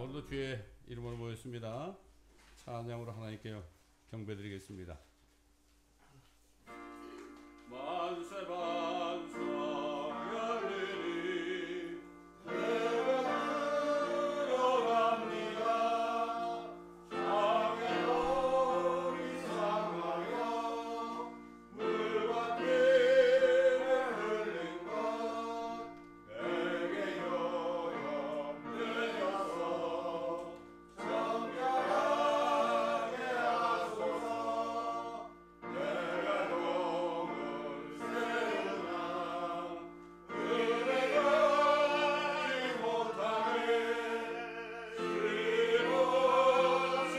오늘도 주의 이름으로 모였습니다. 찬양으로 하나님께 경배드리겠습니다. 만세 반수왕 열리니 내가 들어갑니다. 장애로 이상하여 물과 피를 흘린 것 내게 요염되어서 정결하게 하소서. 내가 몸을 세우나 은혜 받지 못하네. 힘없이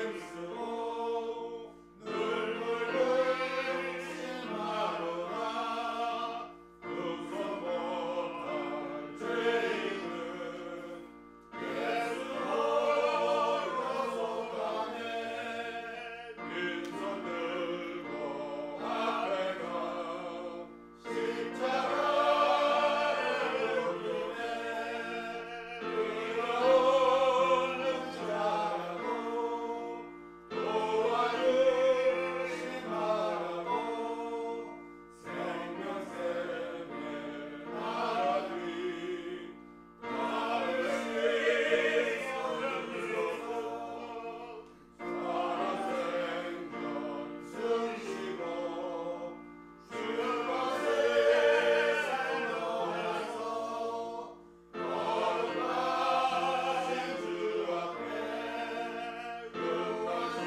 힘쓰고 눈물을 심하노라. 용서 못한 죄인은 예수 홀로 속하네. 빈손 들고 앞에 가 십자가를 울리네. 의로운 자라고 도와주심하라고 생명 샘에 나라리 나를 씻어주소서. 살아생전 숨쉬고 주가 세상 너에서 거룩하신 주 앞에 끝까지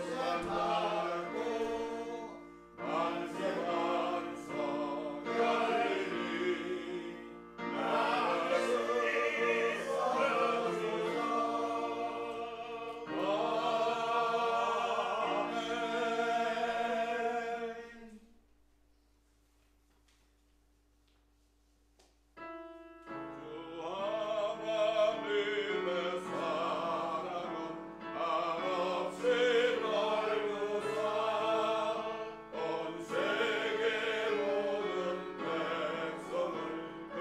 산타고 만세 반석 열리니 나를 씻어주소서. 아멘. 주 하나님의 사랑은 한없이 넓으사 온 세계 모든 백성을 그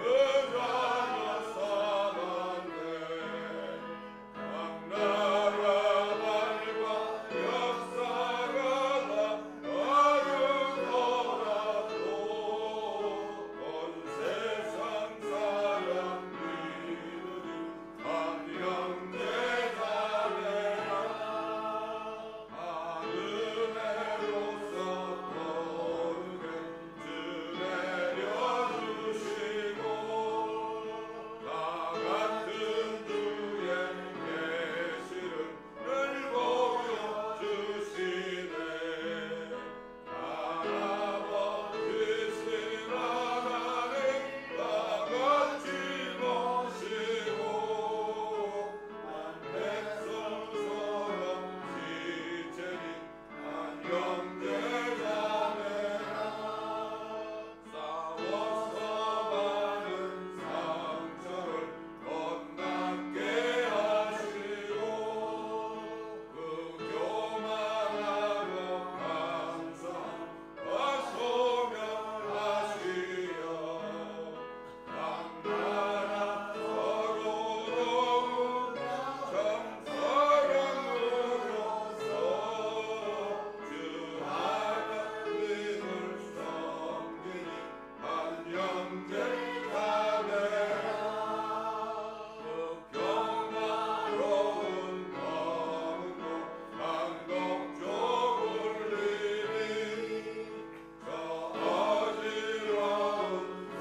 자녀 삼았네. 각 나라들과 역사가 다 어려더라도 온 세상 사람 믿으니 한 형제 자매라. 하늘에로서 떠오르게 주 내려주시고 나 같은 주의 계시를 보여주시네. 아버지신 하나님 나같이 모시고 난 백성처럼 지체니 한 형제 자매라. 싸워서 많은 상처를 건강케 하시고 그 교만하고 감사한 소멸하시어 각 나라 서로 도운 정서령으로서 주 하나님을 섬기니 한 형제 자매라. 그 평화로운 마음도 감동적울리니 저 어지러운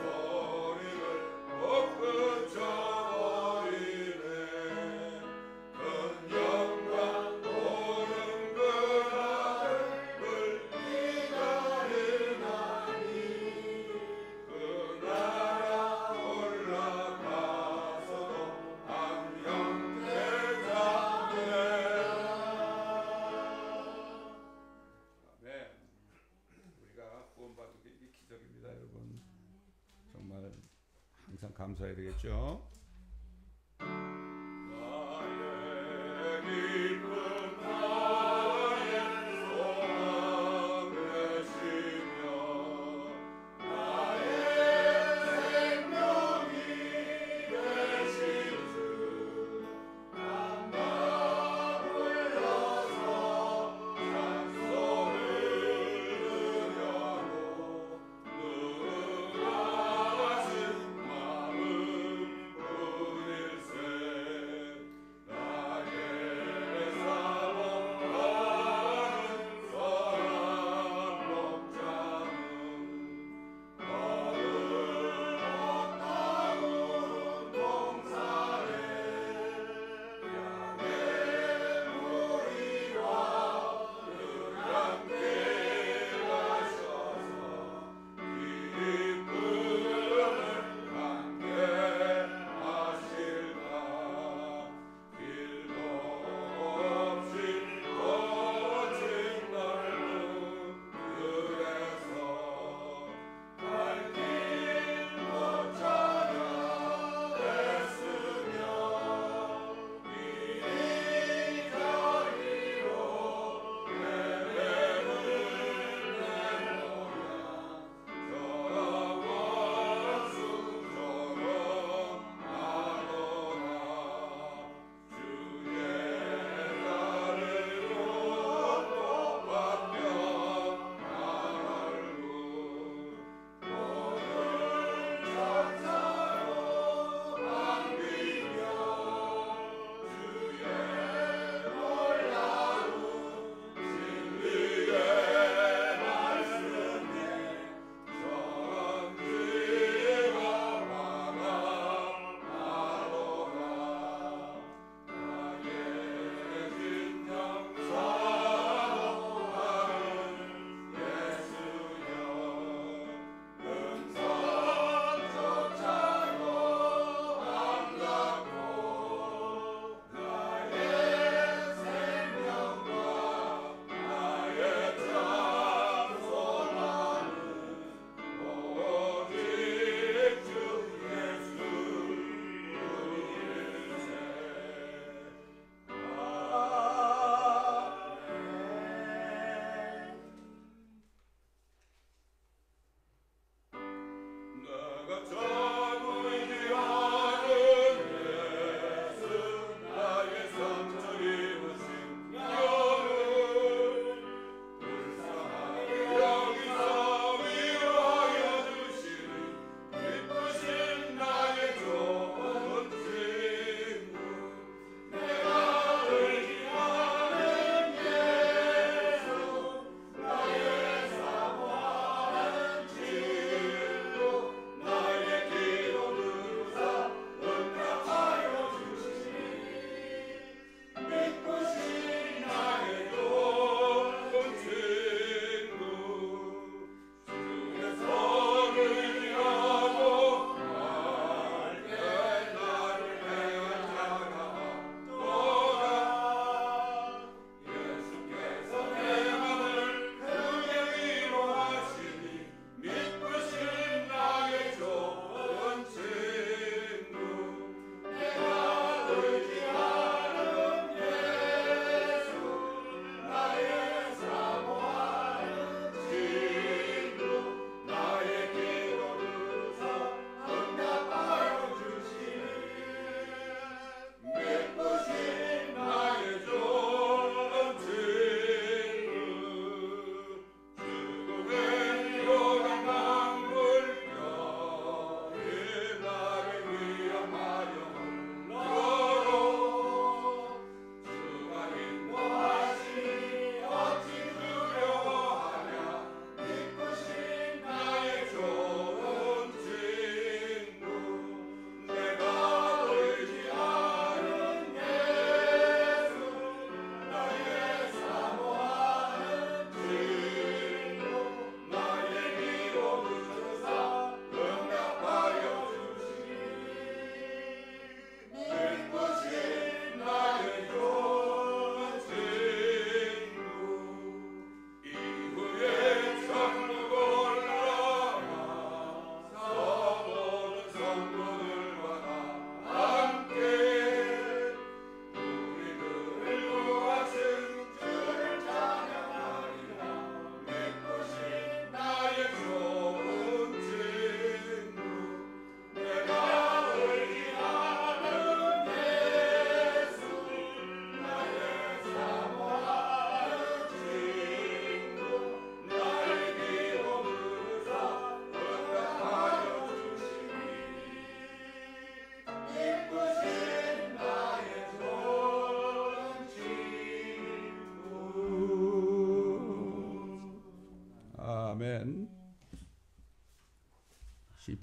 소리를 못 그쳐버리네. 큰 영광 보는 그 하늘을 기다리나니 그 나라 올라가서도 한 형제 자매라. 아멘. 우리가 구원받은 게 이게 기적입니다, 여러분. 정말 항상 감사해야 되겠죠. 나의 기쁨 나의 소망 되시며 나의 생명이 되신 주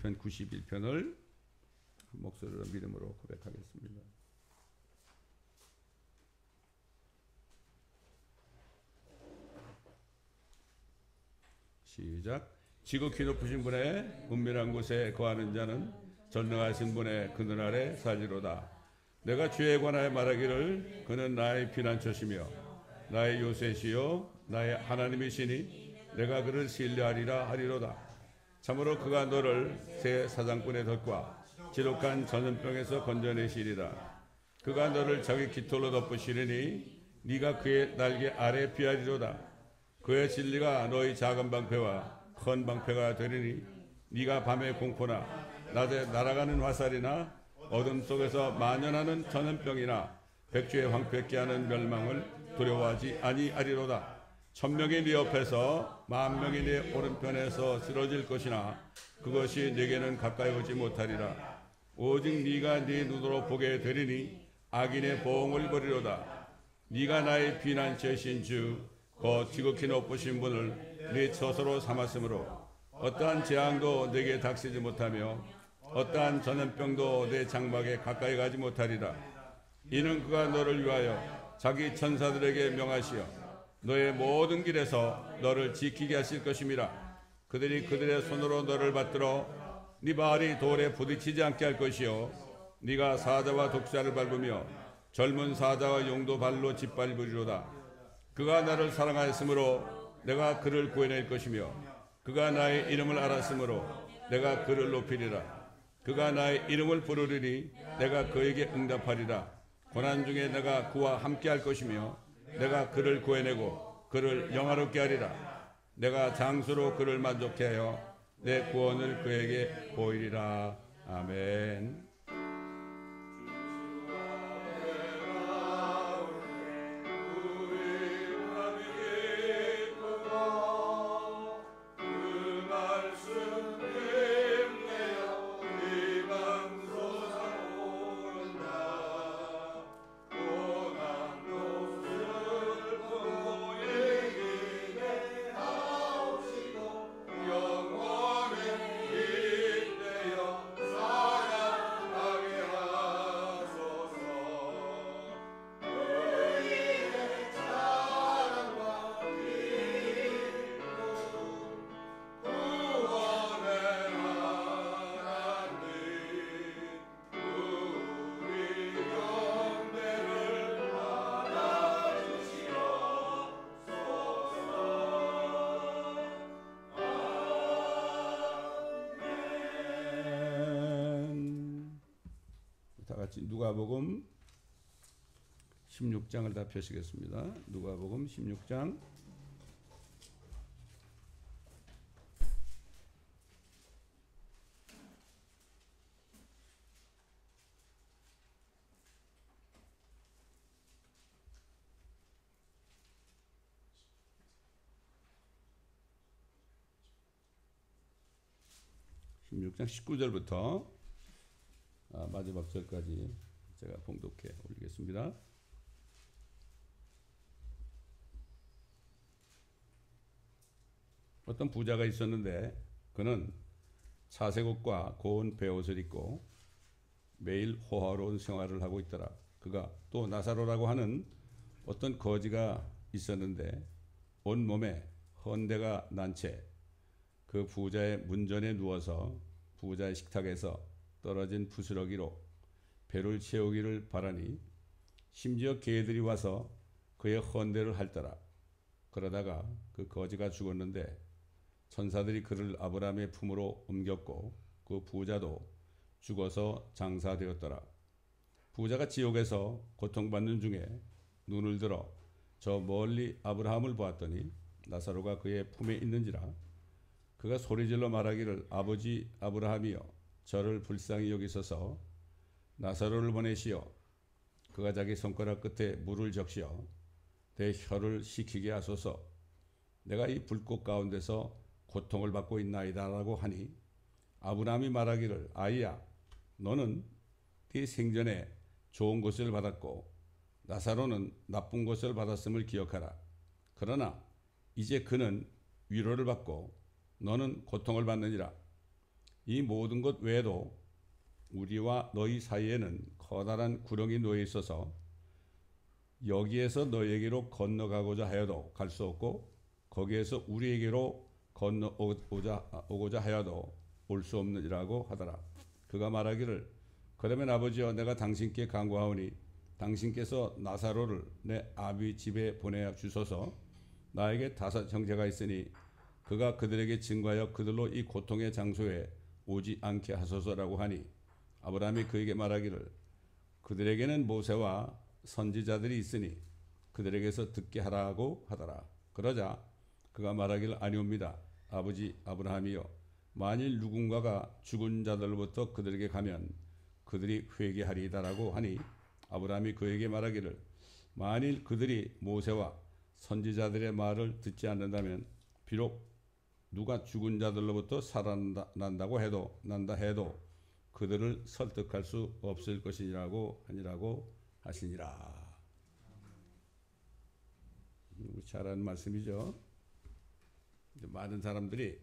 시편 91편을 목소리로 믿음으로 고백하겠습니다. 시작. 지극히 높으신 분의 은밀한 곳에 거하는 자는 전능하신 분의 그늘 아래 살리로다. 내가 주에 관하여 말하기를 그는 나의 피난처시며 나의 요새시요 나의 하나님이시니 내가 그를 신뢰하리라 하리로다. 참으로 그가 너를 새 사장꾼의 덫과 지독한 전염병에서 건져내시리라. 그가 너를 자기 깃털로 덮으시리니 네가 그의 날개 아래 피하리로다. 그의 진리가 너희 작은 방패와 큰 방패가 되리니 네가 밤에 공포나 낮에 날아가는 화살이나 어둠 속에서 만연하는 전염병이나 백주에 황폐케 하는 멸망을 두려워하지 아니하리로다. 1000명이 네 옆에서 10,000명이 네 오른편에서 쓰러질 것이나 그것이 네게는 가까이 오지 못하리라. 오직 네가 네 눈으로 보게 되리니 악인의 보응을 버리로다. 네가 나의 피난처이신 주 곧 지극히 높으신 분을 네 처소로 삼았으므로 어떠한 재앙도 네게 닥치지 못하며 어떠한 전염병도 내 장막에 가까이 가지 못하리라. 이는 그가 너를 위하여 자기 천사들에게 명하시어 너의 모든 길에서 너를 지키게 하실 것임이라. 그들이 그들의 손으로 너를 받들어 네 발이 돌에 부딪히지 않게 할 것이요 네가 사자와 독사를 밟으며 젊은 사자와 용도 발로 짓밟으리로다. 그가 나를 사랑하였으므로 내가 그를 구해낼 것이며 그가 나의 이름을 알았으므로 내가 그를 높이리라. 그가 나의 이름을 부르리니 내가 그에게 응답하리라. 고난 중에 내가 그와 함께 할 것이며 내가 그를 구해내고 그를 영화롭게 하리라. 내가 장수로 그를 만족케 하여 내 구원을 그에게 보이리라. 아멘. 누가복음 16장을 다 펴시겠습니다. 누가복음 16장 19절부터 마지막 절까지 제가 봉독해 올리겠습니다. 어떤 부자가 있었는데 그는 차색 옷과 고운 베옷을 입고 매일 호화로운 생활을 하고 있더라. 그가 또 나사로라고 하는 어떤 거지가 있었는데 온몸에 헌대가 난 채 그 부자의 문전에 누워서 부자의 식탁에서 떨어진 부스러기로 배를 채우기를 바라니 심지어 개들이 와서 그의 헌대를 핥더라. 그러다가 그 거지가 죽었는데 천사들이 그를 아브라함의 품으로 옮겼고 그 부자도 죽어서 장사되었더라. 부자가 지옥에서 고통받는 중에 눈을 들어 저 멀리 아브라함을 보았더니 나사로가 그의 품에 있는지라. 그가 소리질러 말하기를 아버지 아브라함이여 저를 불쌍히 여기소서 나사로를 보내시어 그가 자기 손가락 끝에 물을 적시어 내 혀를 식히게 하소서. 내가 이 불꽃 가운데서 고통을 받고 있나이다라고 하니 아브라함이 말하기를 아이야 너는 네 생전에 좋은 것을 받았고 나사로는 나쁜 것을 받았음을 기억하라. 그러나 이제 그는 위로를 받고 너는 고통을 받느니라. 이 모든 것 외에도 우리와 너희 사이에는 커다란 구렁이 놓여 있어서 여기에서 너희에게로 건너가고자 하여도 갈 수 없고 거기에서 우리에게로 오고자 하여도 올 수 없느니라고 하더라. 그가 말하기를 그러면 아버지여 내가 당신께 간구하오니 당신께서 나사로를 내 아비 집에 보내 주소서. 나에게 5 형제가 있으니 그가 그들에게 증거하여 그들로 이 고통의 장소에 오지 않게 하소서라고 하니 아브라함이 그에게 말하기를 그들에게는 모세와 선지자들이 있으니 그들에게서 듣게 하라고 하더라. 그러자 그가 말하기를 아니옵니다. 아버지 아브라함이여 만일 누군가가 죽은 자들로부터 그들에게 가면 그들이 회개하리이다라고 하니 아브라함이 그에게 말하기를 만일 그들이 모세와 선지자들의 말을 듣지 않는다면 비록 누가 죽은 자들로부터 살아난다고 해도 그들을 설득할 수 없을 것이라고 하니라고 하시니라. 잘 아는 말씀이죠. 많은 사람들이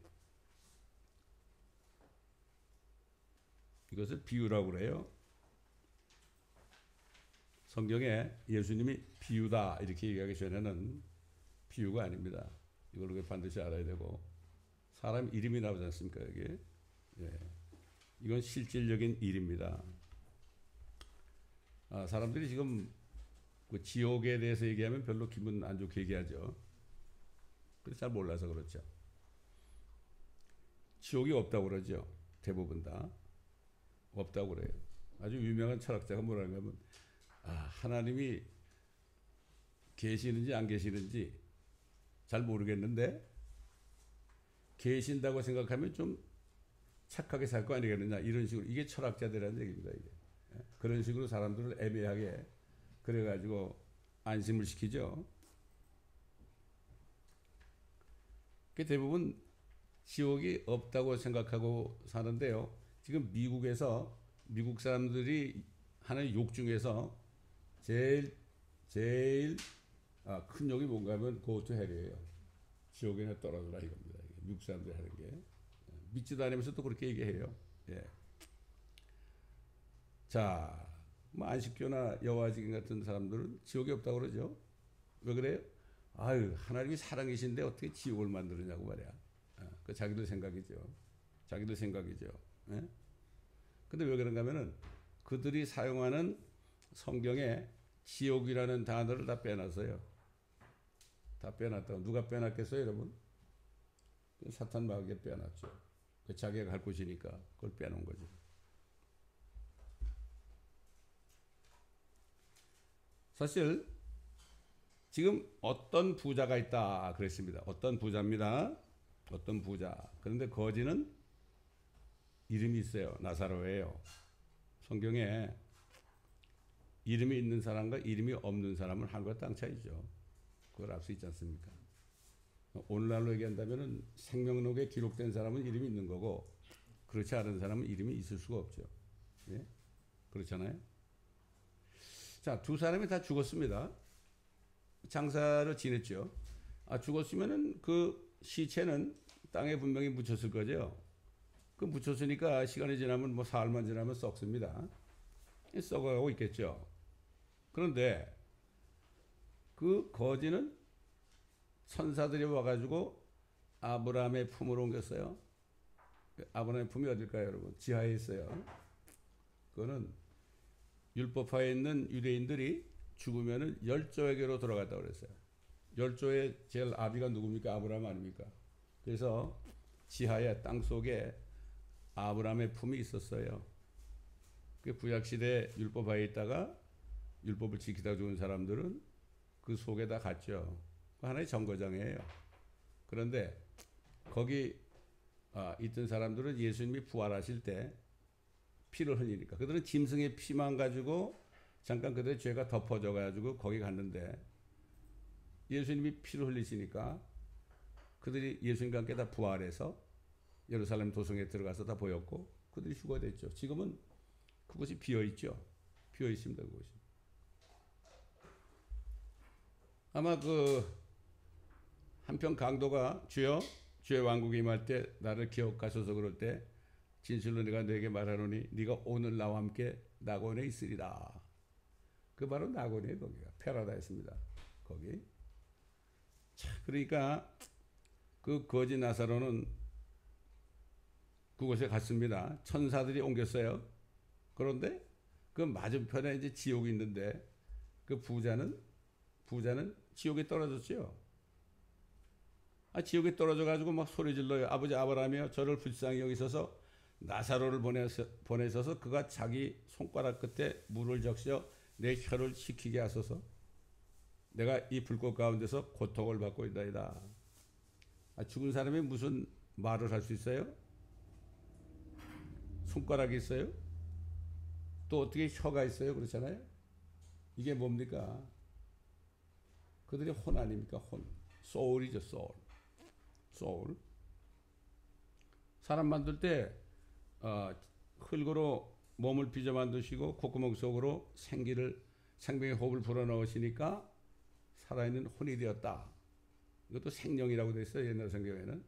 이것을 비유라고 그래요. 성경에 예수님이 비유다 이렇게 얘기하기 전에는 비유가 아닙니다. 이걸 우리가 반드시 알아야 되고 사람 이름이 나오지 않습니까 여기? 예. 이건 실질적인 일입니다. 사람들이 지금 그 지옥에 대해서 얘기하면 별로 기분 안 좋게 얘기하죠. 그래서 잘 몰라서 그렇죠. 지옥이 없다고 그러죠. 대부분 다 없다고 그래요. 아주 유명한 철학자가 뭐라고 하면 하나님이 계시는지 안 계시는지 잘 모르겠는데 계신다고 생각하면 좀 착하게 살 거 아니겠느냐 이런 식으로 이게 철학자들이라는 얘기입니다. 이게. 그런 식으로 사람들을 애매하게 그래가지고 안심을 시키죠. 대부분 지옥이 없다고 생각하고 사는데요. 지금 미국에서 미국 사람들이 하는 욕 중에서 제일 큰 욕이 뭔가 하면 go to hell이에요. 지옥에 떨어져라 이겁니다. 미국 사람들이 하는 게. 믿지도 않으면서 또 그렇게 얘기해요. 예. 자, 뭐 안식교나 여호와증인 같은 사람들은 지옥이 없다고 그러죠. 왜 그래요? 아유, 하나님이 사랑이신데 어떻게 지옥을 만드느냐고 말이야. 그 자기들 생각이죠. 자기들 생각이죠. 예? 근데 왜 그런가 하면은 그들이 사용하는 성경에 지옥이라는 단어를 다 빼놨어요. 다 빼놨다고. 누가 빼놨겠어요, 여러분? 사탄 마귀가 빼놨죠. 자기가 갈 곳이니까 그걸 빼놓은 거죠. 사실 지금 어떤 부자가 있다 그랬습니다. 어떤 부자입니다. 어떤 부자. 그런데 거지는 이름이 있어요. 나사로예요. 성경에 이름이 있는 사람과 이름이 없는 사람은 하늘과 땅 차이죠. 그걸 알 수 있지 않습니까? 오늘날로 얘기한다면 생명록에 기록된 사람은 이름이 있는 거고 그렇지 않은 사람은 이름이 있을 수가 없죠. 예? 그렇잖아요. 자, 2 사람이 다 죽었습니다. 장사를 지냈죠. 죽었으면은 그 시체는 땅에 분명히 묻혔을 거죠. 그 묻혔으니까 시간이 지나면 뭐 사흘만 지나면 썩습니다. 썩어가고 있겠죠. 그런데 그 거지는 천사들이 와가지고 아브라함의 품으로 옮겼어요. 아브라함의 품이 어딜까요, 여러분? 지하에 있어요. 그거는 율법화에 있는 유대인들이 죽으면은 열조에게로 돌아갔다고 그랬어요. 열조의 제일 아비가 누굽니까? 아브라함 아닙니까? 그래서 지하에 땅 속에 아브라함의 품이 있었어요. 그 구약시대 율법화에 있다가 율법을 지키다 죽은 사람들은 그 속에다 갔죠. 하나의 정거장이에요. 그런데 거기 있던 사람들은 예수님이 부활하실 때 피를 흘리니까 그들은 짐승의 피만 가지고 잠깐 그들의 죄가 덮어져 가지고 거기 갔는데 예수님이 피를 흘리시니까 그들이 예수님과 함께 다 부활해서 예루살렘 도성에 들어가서 다 보였고 그들이 휴거됐죠. 지금은 그곳이 비어 있죠. 비어 있습니다. 그곳이. 아마 그 한편 강도가 주여 주의 왕국에 임할 때 나를 기억하소서 그럴 때 진실로 내가 너에게 말하노니 네가 오늘 나와 함께 낙원에 있으리라. 그 바로 낙원이에요. 거기가 패러다이스입니다. 거기. 자, 그러니까 그 거지 나사로는 그곳에 갔습니다. 천사들이 옮겼어요. 그런데 그 맞은편에 이제 지옥이 있는데 그 부자는 지옥에 떨어졌죠. 지옥에 떨어져 가지고 막 소리 질러요. 아버지 아브라함이여 저를 불쌍히 여기셔서 나사로를 보내셔서 그가 자기 손가락 끝에 물을 적셔 내 혀를 식히게 하소서. 내가 이 불꽃 가운데서 고통을 받고 있다이다. 죽은 사람이 무슨 말을 할 수 있어요? 손가락이 있어요? 또 어떻게 혀가 있어요? 그렇잖아요. 이게 뭡니까? 그들이 혼 아닙니까? 혼. 소울이죠. 소울. 사람 만들 때 흙으로 몸을 빚어 만드시고 콧구멍 속으로 생명의 호흡을 불어넣으시니까 살아있는 혼이 되었다. 이것도 생명이라고 되어 있어요. 옛날 성경에는.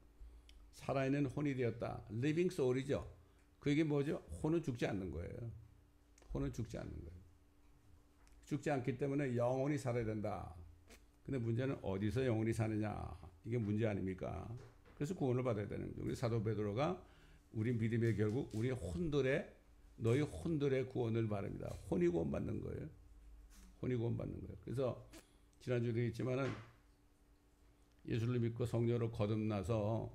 살아있는 혼이 되었다. living soul이죠. 그 얘기 뭐죠? 혼은 죽지 않는 거예요. 혼은 죽지 않는 거예요. 죽지 않기 때문에 영원히 살아야 된다. 근데 문제는 어디서 영원히 사느냐. 이게 문제 아닙니까? 그래서 구원을 받아야 되는 거죠. 우리 사도 베드로가 우리 믿음의 결국 너희 혼들의 구원을 바랍니다. 혼이 구원받는 거예요. 혼이 구원받는 거예요. 그래서 지난주에도 했지만은 예수를 믿고 성령으로 거듭나서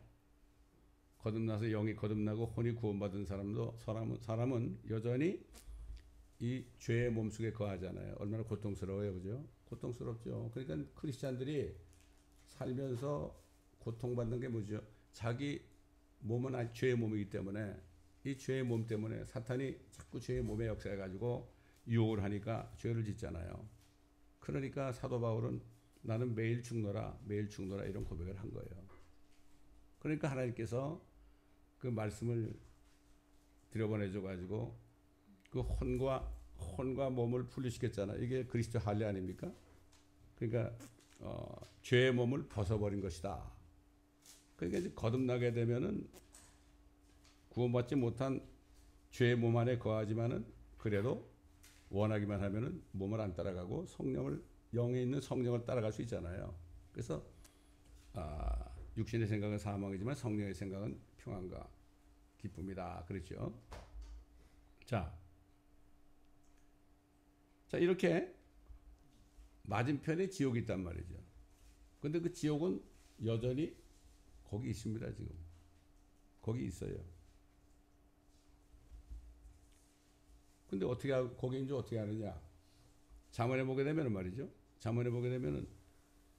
영이 거듭나고 혼이 구원받은 사람은 여전히 이 죄의 몸속에 거하잖아요. 얼마나 고통스러워요, 그죠? 고통스럽죠. 그러니까 크리스찬들이 살면서 고통받는 게 뭐죠? 자기 몸은 죄의 몸이기 때문에 이 죄의 몸 때문에 사탄이 자꾸 죄의 몸에 역사해가지고 유혹을 하니까 죄를 짓잖아요. 그러니까 사도 바울은 나는 매일 죽노라 이런 고백을 한 거예요. 그러니까 하나님께서 그 말씀을 들여보내줘가지고 그 혼과 몸을 분리시켰잖아요. 이게 그리스도 할례 아닙니까? 그러니까 죄의 몸을 벗어버린 것이다. 그러니까 이제 거듭나게 되면은 구원받지 못한 죄의 몸 안에 거하지만은 그래도 원하기만 하면은 몸을 안 따라가고 영에 있는 성령을 따라갈 수 있잖아요. 그래서 육신의 생각은 사망이지만 성령의 생각은 평안과 기쁨이다. 그렇죠? 자, 이렇게 맞은편에 지옥이 있단 말이죠. 근데 그 지옥은 여전히 거기 있습니다, 지금. 거기 있어요. 근데 거기 이제 어떻게 하느냐? 잠언에 보게 되면 말이죠. 잠언에 보게 되면은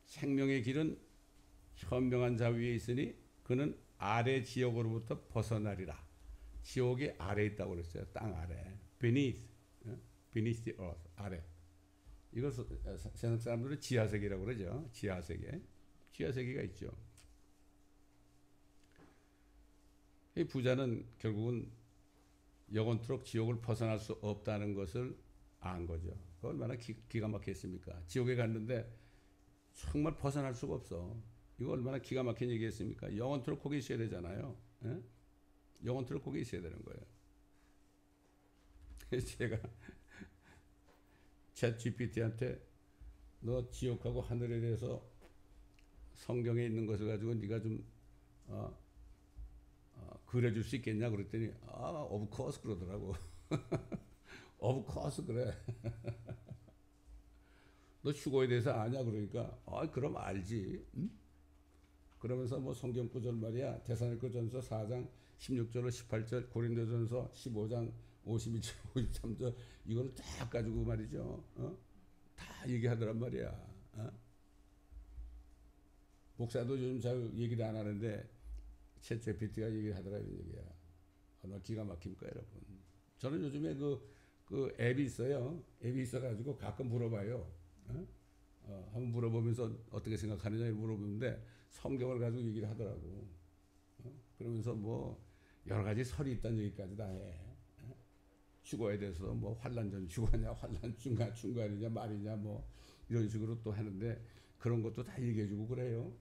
생명의 길은 현명한 자 위에 있으니 그는 아래 지옥으로부터 벗어나리라. 지옥이 아래 있다고 그랬어요. 땅 아래. beneath the earth. 아래. 이걸 세상 사람들은 지하세계라고 그러죠. 지하세계가 있죠. 이 부자는 결국은 영원토록 지옥을 벗어날 수 없다는 것을 안 거죠. 얼마나 기가 막혔습니까? 지옥에 갔는데 정말 벗어날 수가 없어. 이거 얼마나 기가 막힌 얘기했습니까? 영원토록 거기 있어야 되잖아요. 에? 영원토록 거기 있어야 되는 거예요. 그래서 제가 챗 GPT한테 너 지옥하고 하늘에 대해서 성경에 있는 것을 가지고 네가 좀 그려줄 수 있겠냐 그랬더니 of course 그러더라고. of course 그래. 너 휴거에 대해서 아냐 그러니까 그럼 알지. 응? 그러면서 뭐 성경 구절 말이야. 데살로니가전서 4장 16절로 18절, 고린도전서 15장 51절 53절 이거를 딱 가지고 말이죠. 다 얘기하더란 말이야. 목사도 요즘 잘 얘기를 안 하는데 챗 GPT가 얘기하더라 이런 얘기야. 얼마나 기가 막힙니까 여러분. 저는 요즘에 그 앱이 있어요. 앱이 있어가지고 가끔 물어봐요. 한번 물어보면서 어떻게 생각하느냐 물어보는데 성경을 가지고 얘기를 하더라고. 그러면서 뭐 여러 가지 설이 있다는 얘기까지 다 해. 휴거에 대해서 뭐 환란 전 휴거냐, 환란 중간이냐, 말이냐 뭐 이런 식으로 또 하는데 그런 것도 다 얘기해주고 그래요.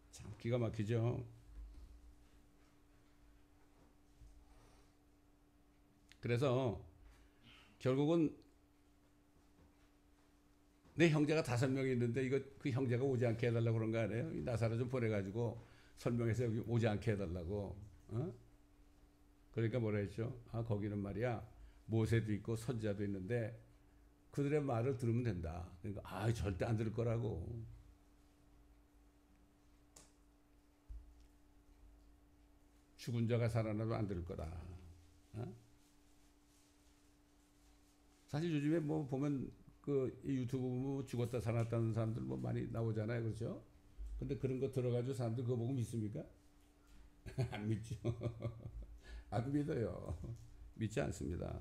참 기가 막히죠. 그래서 결국은 내 형제가 5명이 있는데 이거 그 형제가 오지 않게 해달라고 그런 거 아니에요? 나사로 좀 보내가지고 설명해서 여기 오지 않게 해달라고. 어? 그러니까 뭐라 했죠? 아, 거기는 말이야 모세도 있고 선지자도 있는데 그들의 말을 들으면 된다. 그러니까 아, 절대 안 들을 거라고. 죽은 자가 살아나도 안 들을 거다. 어? 사실 요즘에 뭐 보면 그 유튜브 뭐 죽었다 살았다는 사람들 뭐 많이 나오잖아요, 그렇죠? 근데 그런 거 들어가지고 사람들 그거 보고 믿습니까? 안 믿죠. 안 믿어요. 믿지 않습니다.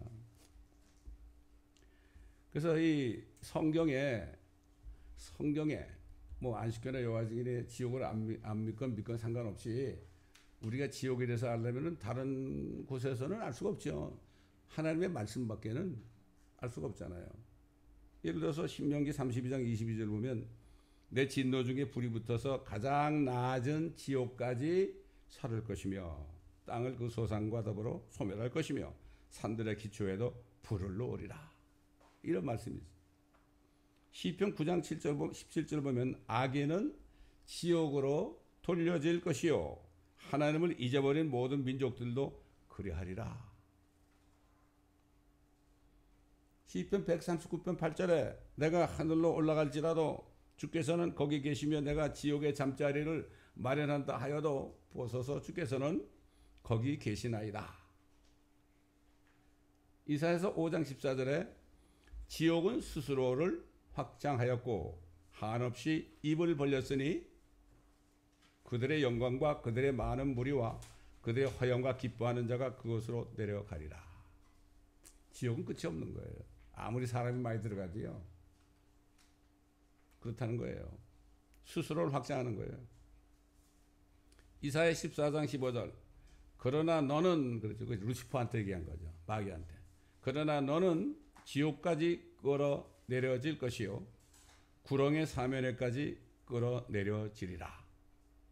그래서 이 성경에 뭐 안식교나 여호와 증인의 지옥을 안 믿건 상관없이 우리가 지옥에 대해서 알려면은 다른 곳에서는 알 수가 없죠. 하나님의 말씀밖에는 알 수가 없잖아요. 예를 들어서 신명기 32장 22절 보면 내 진노 중에 불이 붙어서 가장 낮은 지옥까지 사를 것이며 땅을 그 소산과 더불어 소멸할 것이며 산들의 기초에도 불을 놓으리라. 이런 말씀이 있어요. 시편 9장 17절 보면 악인은 지옥으로 돌려질 것이요 하나님을 잊어버린 모든 민족들도 그리하리라. 시편 139편 8절에 내가 하늘로 올라갈지라도 주께서는 거기 계시며 내가 지옥의 잠자리를 마련한다 하여도 보소서 주께서는 거기 계시나이다. 이사야서 5장 14절에 지옥은 스스로를 확장하였고 한없이 입을 벌렸으니 그들의 영광과 그들의 많은 무리와 그들의 화영과 기뻐하는 자가 그곳으로 내려가리라. 지옥은 끝이 없는 거예요. 아무리 사람이 많이 들어가도요. 그렇다는 거예요. 스스로를 확장하는 거예요. 이사야 14장 15절 그러나 너는 그렇죠. 루시퍼한테 얘기한 거죠. 마귀한테. 그러나 너는 지옥까지 끌어내려질 것이요 구렁의 사면에까지 끌어내려지리라.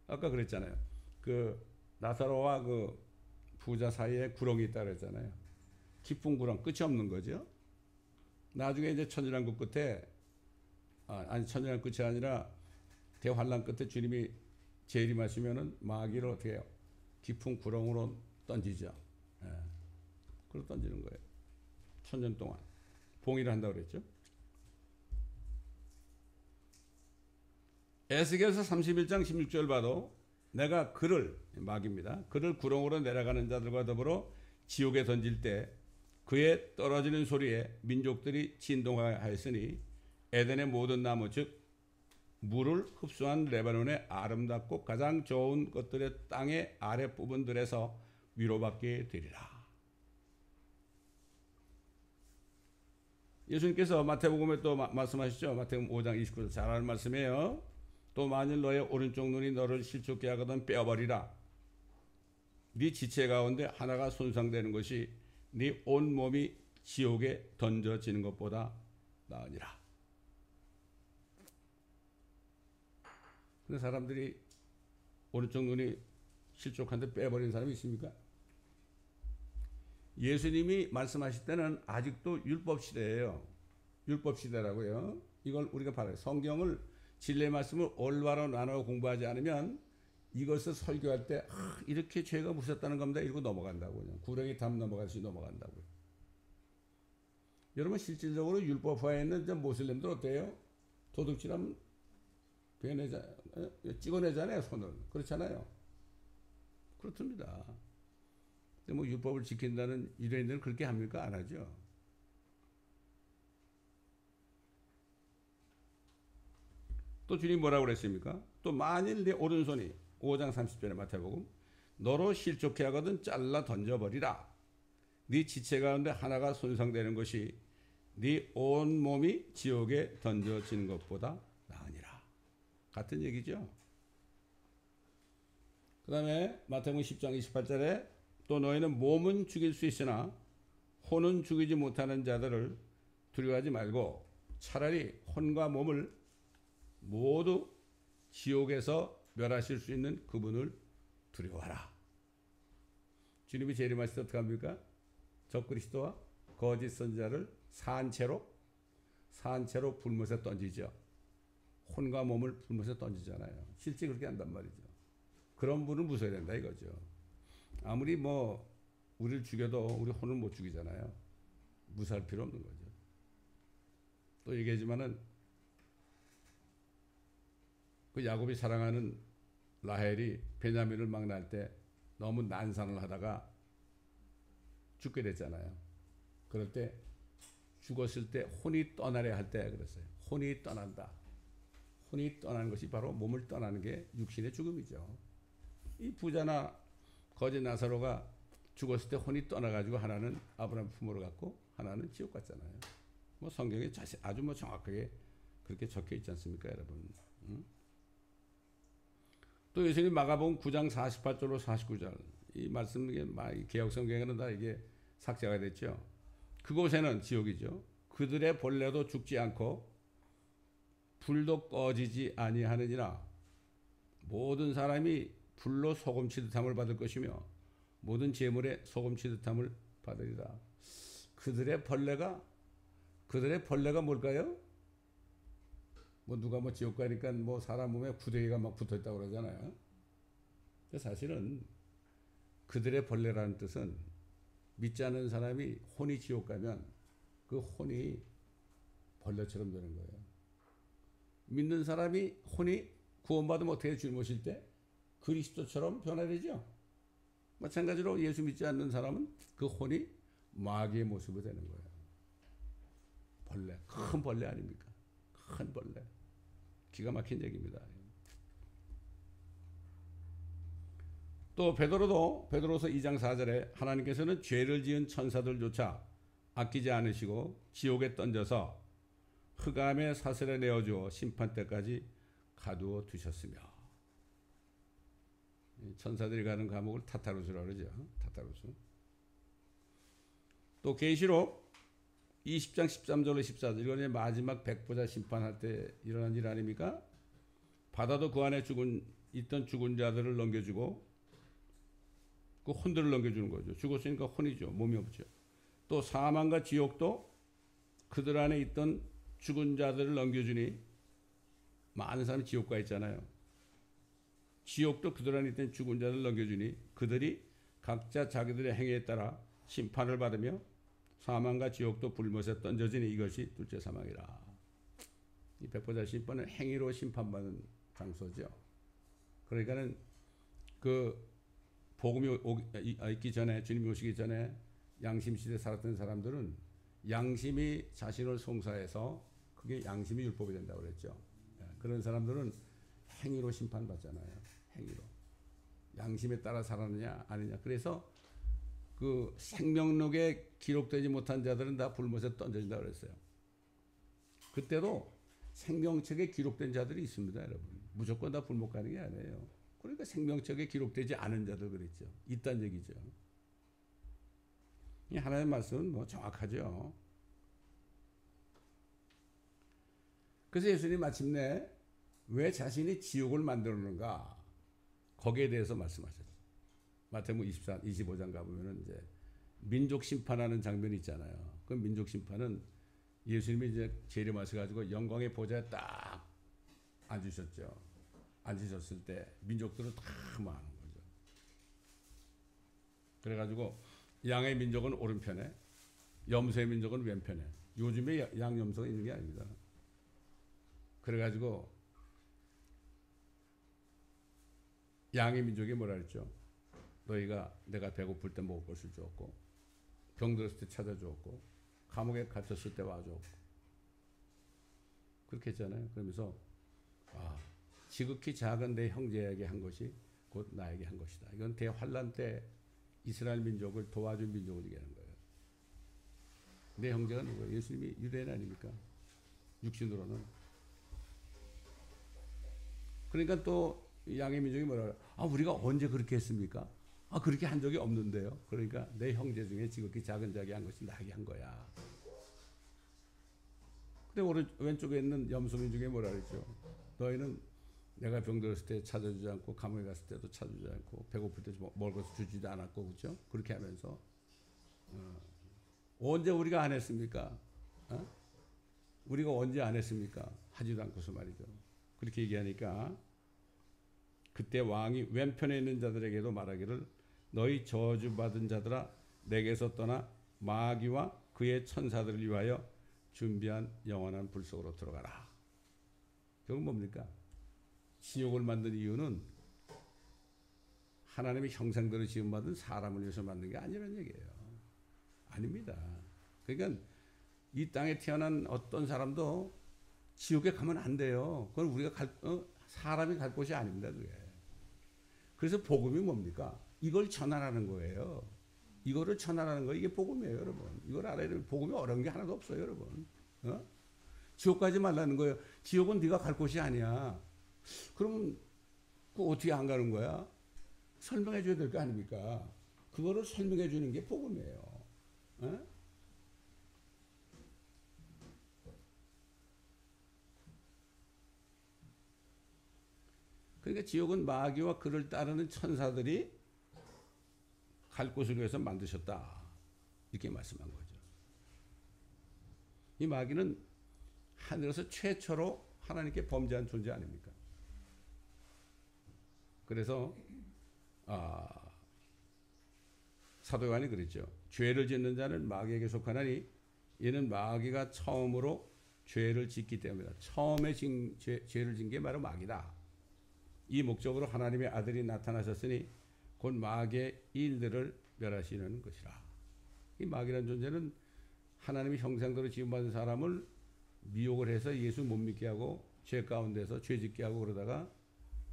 아까 그랬잖아요. 그 나사로와 그 부자 사이에 구렁이 있다 그랬잖아요. 깊은 구렁, 끝이 없는 거죠. 나중에 이제 천연왕국 끝에 천연왕 끝이 아니라 대환란 끝에 주님이 재림하시면은 마귀를 어떻게 해요? 깊은 구렁으로 던지죠. 예. 그걸 던지는 거예요. 천년 동안 봉인을 한다고 그랬죠. 에스겔서 31장 16절 봐도 내가 그를 마귀입니다. 그를 구렁으로 내려가는 자들과 더불어 지옥에 던질 때 그의 떨어지는 소리에 민족들이 진동하였으니 에덴의 모든 나무 즉 물을 흡수한 레바논의 아름답고 가장 좋은 것들의 땅의 아래 부분들에서 위로받게 되리라. 예수님께서 마태복음에 또 말씀하시죠. 마태복음 5장 29절 잘 아는 말씀이에요. 또 만일 너의 오른쪽 눈이 너를 실족케 하거든 빼어버리라. 네 지체 가운데 하나가 손상되는 것이 네 온 몸이 지옥에 던져지는 것보다 나으니라. 근데 사람들이 오른쪽 눈이 실족한데 빼버린 사람이 있습니까? 예수님이 말씀하실 때는 아직도 율법 시대예요. 율법 시대라고요. 이걸 우리가 바라요. 성경을 진리의 말씀을 올바로 나눠 공부하지 않으면 이것을 설교할 때 이렇게 죄가 무섭다는 겁니다. 이러고 넘어간다고요. 구렁이 담 넘어가듯이 넘어간다고요. 여러분 실질적으로 율법화에 있는 모슬림들 어때요? 도둑질하면 찍어내잖아요. 손을. 그렇잖아요. 그렇습니다. 근데 뭐 율법을 지킨다는 유대인들은 그렇게 합니까? 안 하죠. 또 주님 뭐라고 그랬습니까? 또 만일 내 오른손이 5장 30절에 마태복음 너로 실족케 하거든 잘라 던져버리라. 네 지체 가운데 하나가 손상되는 것이 네 온 몸이 지옥에 던져지는 것보다 나으니라. 같은 얘기죠. 그 다음에 마태복음 10장 28절에 또 너희는 몸은 죽일 수 있으나 혼은 죽이지 못하는 자들을 두려워하지 말고 차라리 혼과 몸을 모두 지옥에서 멸하실 수 있는 그분을 두려워하라. 주님이 재림하실 때 어떻게 합니까? 적그리스도와 거짓 선지자를 산채로 불못에 던지죠. 혼과 몸을 불못에 던지잖아요. 실제 그렇게 한단 말이죠. 그런 분은 무서워야 된다 이거죠. 아무리 뭐 우리를 죽여도 우리 혼을 못 죽이잖아요. 무사할 필요 없는 거죠. 또 얘기하지만은 그 야곱이 사랑하는 라헬이 베냐민을 막 낳을 때 너무 난산을 하다가 죽게 됐잖아요. 그럴 때 죽었을 때 혼이 떠나려 할 때 그랬어요. 혼이 떠난다. 혼이 떠나는 것이 바로 몸을 떠나는 게 육신의 죽음이죠. 이 부자나 거짓 나사로가 죽었을 때 혼이 떠나가지고 하나는 아브라함 품으로 갔고 하나는 지옥 갔잖아요. 뭐 성경에 아주 뭐 정확하게 그렇게 적혀 있지 않습니까, 여러분? 또 예수님 마가복음 9장 48절로 49절 이 말씀 이게 개역 성경에는 다 이게 삭제가 됐죠. 그곳에는 지옥이죠. 그들의 본래도 죽지 않고 불도 꺼지지 아니하느니라. 모든 사람이 불로 소금 치듯함을 받을 것이며 모든 재물에 소금 치듯함을 받으리라. 그들의 벌레가 뭘까요? 뭐 누가 뭐 지옥 가니까 뭐 사람 몸에 구데기가 막 붙어 있다고 그러잖아요. 사실은 그들의 벌레라는 뜻은 믿지 않는 사람이 혼이 지옥 가면 그 혼이 벌레처럼 되는 거예요. 믿는 사람이 혼이 구원받으면 어떻게 주님 오실 때 그리스도처럼 변화되죠. 마찬가지로 예수 믿지 않는 사람은 그 혼이 마귀의 모습이 되는 거예요. 벌레, 큰 벌레 아닙니까? 큰 벌레. 기가 막힌 얘기입니다. 또 베드로서 2장 4절에 하나님께서는 죄를 지은 천사들조차 아끼지 않으시고 지옥에 던져서 흑암의 사슬에 내어주어 심판 때까지 가두어 두셨으며, 천사들이 가는 감옥을 타타루스라고 그러죠. 타타루스. 또 계시록 20장 13절로 14절 이거는 마지막 백보자 심판할 때 일어난 일 아닙니까? 바다도 그 안에 있던 죽은 자들을 넘겨주고 그 혼들을 넘겨주는 거죠. 죽었으니까 혼이죠. 몸이 없죠. 또 사망과 지옥도 그들 안에 있던 죽은 자들을 넘겨주니 많은 사람이 지옥 가 있잖아요. 지옥도 그들 안에 있던 죽은 자들을 넘겨주니 그들이 각자 자기들의 행위에 따라 심판을 받으며 사망과 지옥도 불못에 던져지니 이것이 둘째 사망이라. 이 백보자 심판은 행위로 심판받는 장소죠. 그러니까는 그 복음이 있기 전에, 주님이 오시기 전에 양심시대에 살았던 사람들은 양심이 자신을 송사해서 그게 양심이 율법이 된다고 그랬죠. 그런 사람들은 행위로 심판받잖아요. 행위로. 양심에 따라 살았느냐 아니냐. 그래서 그 생명록에 기록되지 못한 자들은 다 불못에 던져진다고 그랬어요. 그때도 생명책에 기록된 자들이 있습니다, 여러분. 무조건 다 불못 가는 게 아니에요. 그러니까 생명책에 기록되지 않은 자들 그랬죠. 있다는 얘기죠. 이 하나님의 말씀은 뭐 정확하죠. 그래서 예수님이 마침내 왜 자신이 지옥을 만들었는가 거기에 대해서 말씀하셨죠. 마태복음 25장 가보면은 이제 민족 심판하는 장면이 있잖아요. 그 민족 심판은 예수님이 이제 재림하셔가지고 영광의 보좌에 딱 앉으셨죠. 앉으셨을 때 민족들은 다 망하는 거죠. 그래가지고 양의 민족은 오른편에, 염소의 민족은 왼편에. 요즘에 양염소가 있는 게 아닙니다. 그래가지고 양의 민족이 뭐라 그랬죠? 너희가 내가 배고플 때 먹을 것을 주었고 병들었을 때 찾아주었고 감옥에 갇혔을 때 와주었고 그렇게 했잖아요. 그러면서 지극히 작은 내 형제에게 한 것이 곧 나에게 한 것이다. 이건 대환란 때 이스라엘 민족을 도와준 민족을 얘기하는 거예요. 내 형제가 누구예요? 예수님이 유대인 아닙니까? 육신으로는. 그러니까 또 양의 민족이 뭐라 그래요? 우리가 언제 그렇게 했습니까? 그렇게 한 적이 없는데요. 그러니까 내 형제 중에 지극히 작은 자에게 한 것이 나에게 한 거야. 근데 왼쪽에 있는 염소 민족이 뭐라 그랬죠? 너희는 내가 병들었을 때 찾아주지 않고 감옥에 갔을 때도 찾아주지 않고 배고플 때 먹을 것을 주지도 않았고 그렇죠? 그렇게 하면서 언제 우리가 안 했습니까? 어? 우리가 언제 안 했습니까? 하지도 않고서 말이죠. 그렇게 얘기하니까 그때 왕이 왼편에 있는 자들에게도 말하기를 너희 저주받은 자들아 내게서 떠나 마귀와 그의 천사들을 위하여 준비한 영원한 불 속으로 들어가라. 그건 뭡니까? 지옥을 만든 이유는 하나님의 형상대로 지음받은 사람을 위해서 만든 게 아니라는 얘기예요. 아닙니다. 그러니까 이 땅에 태어난 어떤 사람도 지옥에 가면 안 돼요. 그건 우리가 사람이 갈 곳이 아닙니다. 그게. 그래서 복음이 뭡니까? 이걸 전하라는 거예요. 이거를 전하라는 거 이게 복음이에요, 여러분. 이걸 알아야 돼요. 복음이 어려운 게 하나도 없어요, 여러분. 지옥 가지 말라는 거예요. 지옥은 네가 갈 곳이 아니야. 그러면 그 어떻게 안 가는 거야? 설명해 줘야 될 거 아닙니까? 그거를 설명해 주는 게 복음이에요. 그러니까 지옥은 마귀와 그를 따르는 천사들이 갈 곳을 위해서 만드셨다. 이렇게 말씀한 거죠. 이 마귀는 하늘에서 최초로 하나님께 범죄한 존재 아닙니까? 그래서 사도 요한이 그랬죠. 죄를 짓는 자는 마귀에게 속하나니 이는 마귀가 처음으로 죄를 짓기 때문이다. 처음에 죄를 진 게 바로 마귀다. 이 목적으로 하나님의 아들이 나타나셨으니 곧 마귀의 일들을 멸하시는 것이라. 이 마귀라는 존재는 하나님의 형상대로 지음받은 사람을 미혹을 해서 예수 못 믿게 하고 죄 가운데서 죄 짓게 하고 그러다가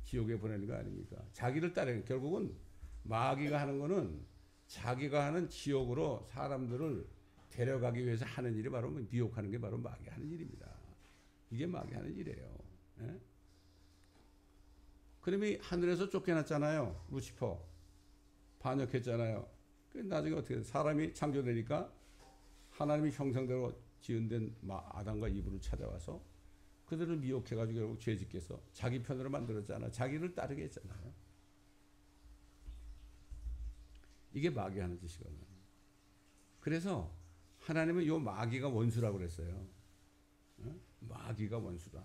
지옥에 보내는 거 아닙니까? 자기를 따르는 결국은 마귀가 하는 거는 자기가 하는 지옥으로 사람들을 데려가기 위해서 하는 일이 바로 미혹하는 게 바로 마귀 하는 일입니다. 이게 마귀 하는 일이에요. 예? 그러면 하늘에서 쫓겨났잖아요. 루시퍼 반역했잖아요. 나중에 어떻게 돼? 사람이 창조되니까 하나님의 형상대로 지은된 아담과 이브를 찾아와서 그들을 미혹해가지고 결국 죄짓게 해서 자기 편으로 만들었잖아. 자기를 따르게 했잖아요. 이게 마귀하는 짓이거든요. 그래서 하나님은 요 마귀가 원수라고 그랬어요. 마귀가 원수다.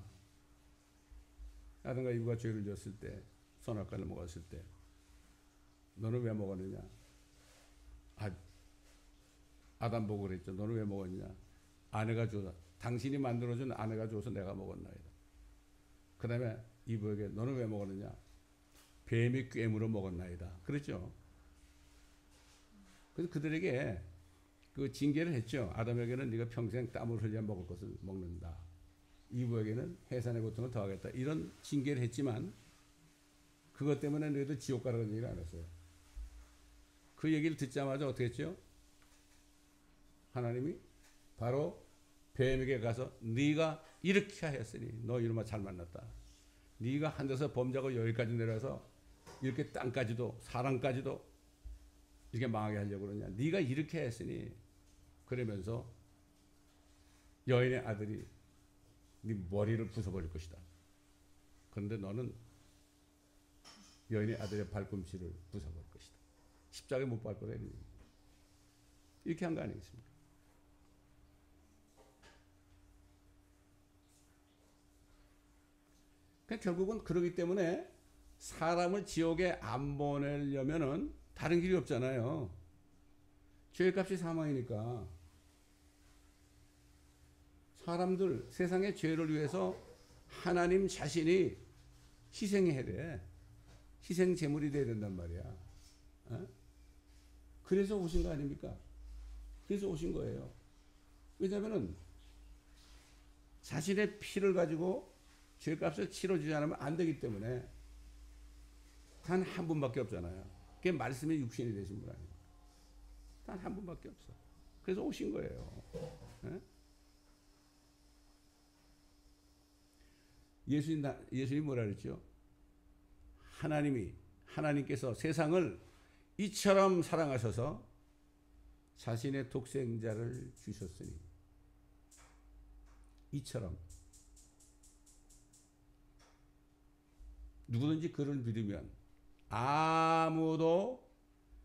아담과 이브가 죄를 지었을 때, 선악과를 먹었을 때 너는 왜 먹었느냐? 아담 보고 그랬죠. 너는 왜 먹었냐? 아내가 줘서, 당신이 만들어준 아내가 줘서 내가 먹었나이다. 그 다음에 이브에게 너는 왜 먹었느냐? 뱀이 꿰물어 먹었나이다. 그랬죠. 그래서 그들에게 그 징계를 했죠. 아담에게는 네가 평생 땀을 흘려 먹을 것을 먹는다. 이브에게는 해산의 고통을 더하겠다. 이런 징계를 했지만 그것 때문에 너희들 지옥 가라는 얘기를 안 했어요. 그 얘기를 듣자마자 어떻게 했죠? 하나님이 바로 뱀에게 가서 네가 이렇게 하였으니 너 이놈아 잘 만났다. 네가 한 데서 범죄하고 여기까지 내려와서 이렇게 땅까지도 사람까지도 이렇게 망하게 하려고 그러냐. 네가 이렇게 했으니 그러면서 여인의 아들이 네 머리를 부숴버릴 것이다. 그런데 너는 여인의 아들의 발꿈치를 부숴버릴 것이다. 십자가에 못 박을 거다. 이렇게 한 거 아니겠습니까? 그러니까 결국은 그러기 때문에 사람을 지옥에 안 보내려면은 다른 길이 없잖아요. 죄값이 사망이니까. 사람들, 세상의 죄를 위해서 하나님 자신이 희생해야 돼. 희생 제물이 돼야 된단 말이야. 그래서 오신 거 아닙니까? 그래서 오신 거예요. 왜냐면은 자신의 피를 가지고 죄값을 치러주지 않으면 안 되기 때문에 단 한 분밖에 없잖아요. 그게 말씀의 육신이 되신 분 아닙니까? 단 한 분밖에 없어. 그래서 오신 거예요. 예수님이 뭐라 그랬죠? 하나님께서 세상을 이처럼 사랑하셔서 자신의 독생자를 주셨으니 이처럼 누구든지 그를 믿으면 아무도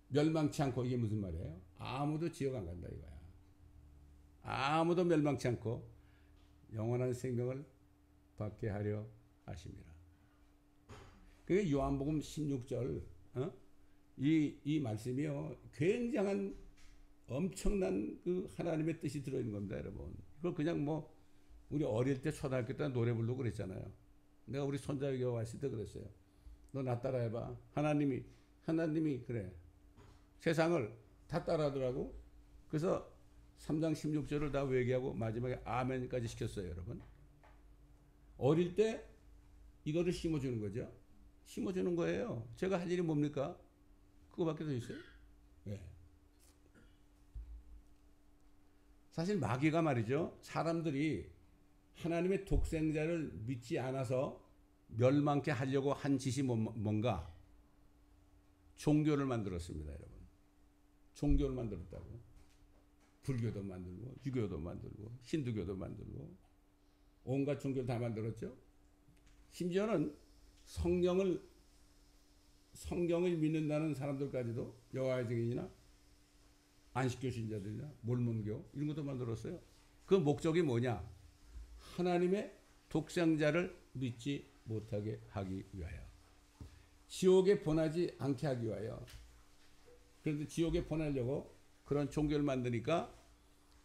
멸망치 않고 이게 무슨 말이에요? 아무도 지옥 안 간다 이거야. 아무도 멸망치 않고 영원한 생명을 받게 하려 하심이라. 그게 요한복음 16절 이 말씀이요 굉장한 엄청난 그 하나님의 뜻이 들어있는 겁니다, 여러분. 이걸 그냥 뭐 우리 어릴 때 초등학교 때 노래 부르고 그랬잖아요. 내가 우리 손자에게 왔을 때 그랬어요. 너 나 따라해봐. 하나님이 그래 세상을 다 따라하더라고. 그래서 3장 16절을 다 외기하고 마지막에 아멘까지 시켰어요, 여러분. 어릴 때 이거를 심어주는 거죠. 심어주는 거예요. 제가 할 일이 뭡니까? 그거밖에 더 있어요? 예. 사실 마귀가 말이죠. 사람들이 하나님의 독생자를 믿지 않아서 멸망케 하려고 한 짓이 뭔가? 종교를 만들었습니다, 여러분. 종교를 만들었다고. 불교도 만들고, 유교도 만들고, 힌두교도 만들고, 온갖 종교를 다 만들었죠. 심지어는 성경을 믿는다는 사람들까지도 여호와의 증인이나 안식교 신자들이나 몰몬교 이런 것도 만들었어요. 그 목적이 뭐냐? 하나님의 독생자를 믿지 못하게 하기 위하여, 지옥에 보내지 않게 하기 위하여. 그런데 지옥에 보내려고 그런 종교를 만드니까